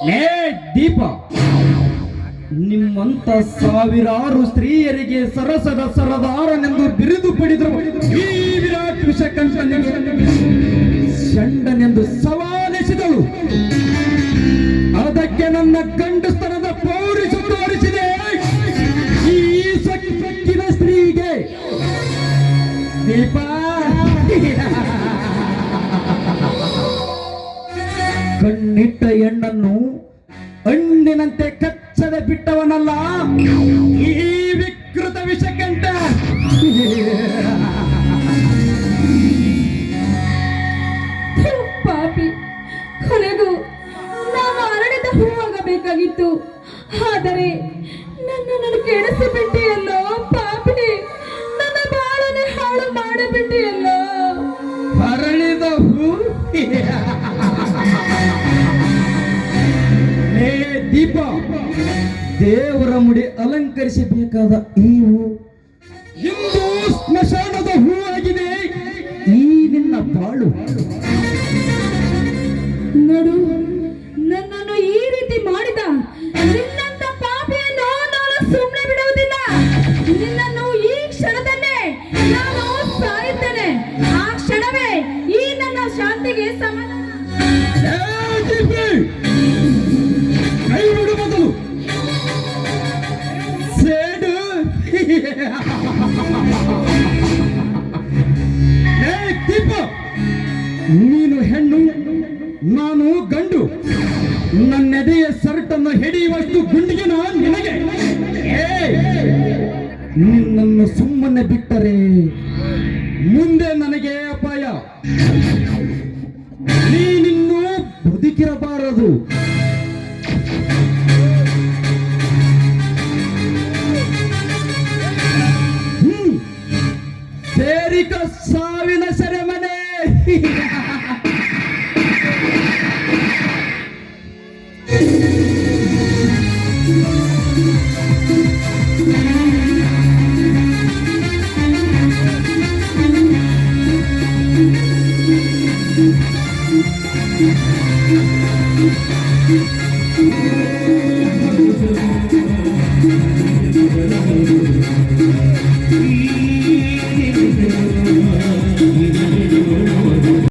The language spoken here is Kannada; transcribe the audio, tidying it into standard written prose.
ಲೇ ದೀಪ, ನಿಮ್ಮಂತ ಸಾವಿರಾರು ಸ್ತ್ರೀಯರಿಗೆ ಸರಸದ ಸರದಾರನೆಂದು ಬಿರುದು ಪಡೆದರು ಈ ವಿರಾಟ್ ವಿಷಕಂಠನಿಗೆ ಷಂಡನೆಂದು ಸವಾಲಿಸಿದಳು. ಅದಕ್ಕೆ ನನ್ನ ಗಂಡಸ್ತನದ ಪೌರುಷ ತೋರಿಸಿದೆ ಈ ಸೊಕ್ಕಿನ ಸ್ತ್ರೀಗೆ. ದೀಪ, ಕಣ್ಣಿಟ್ಟ ಹೆಣ್ಣನ್ನು ಹಣ್ಣಿನಂತೆ ಕಚ್ಚದೆ ಬಿಟ್ಟವನಲ್ಲ ಈ ವಿಕೃತ ವಿಷಕಂಠ. ಪಾಪಿ, ಕೊನೆಗೂ ನಾನು ಅರಳಿದ ಹೂವಾಗಬೇಕಾಗಿತ್ತು. ಆದರೆ ನನ್ನನ್ನು ಕೆಡಿಸಿಬಿಟ್ಟಿಯಲ್ಲೋ ಪಾಪಿ, ನನ್ನ ಬಾಳನೆ ಹಾಳು ಮಾಡಿಬಿಟ್ಟಿಯಲ್ಲೋ. ಅರಳಿದ ಹೂ? ಹೇ ದೀಪ, ದೇವರ ಮುಡಿ ಅಲಂಕರಿಸಬೇಕಾದ ಈ ಹೂ ಇಂದು ಸ್ಮಶಾನದ ಹೂವಾಗಿದೆ ಈ ನಿನ್ನ ಬಾಳು. ನೋಡು, ನನ್ನನ್ನು ಈ ರೀತಿ ಮಾಡಿದ ನಿನ್ನಂತ ಪಾಪಿಯನ್ನು ನಾನು ಸುಮ್ಮನೆ ಬಿಡುವುದಿಲ್ಲ. ನಿನ್ನನ್ನು ಈ ಕ್ಷಣದಲ್ಲೇ ನಾನು ಸಾಯುತ್ತೇನೆ. ಆ ಕ್ಷಣವೇ ಈ ನನ್ನ ಶಾಂತಿಗೆ ಸಮಾಧಾನ. ಕೈ ಬಿಡು ಮೊದಲು. ಸೇಡು. ಹೇ ದೀಪ, ನೀನು ಹೆಣ್ಣು, ನಾನು ಗಂಡು. ನನ್ನೆದೆಯ ಸರ್ಟನ್ನು ಹಿಡಿಯುವಷ್ಟು ಗುಂಡಿಗೆ ನಿನಗೆ. ನಿನ್ನನ್ನು ಸುಮ್ಮನೆ ಬಿಟ್ಟರೆ ಮುಂದೆ ನನಗೆ ಅಪಾಯ. ನೀನಿನ್ನೂ ಬದುಕಿರಬಾರದು. ಸೇರಿಕ ಸಾವಿನ ಸೆರೆಮನೆ.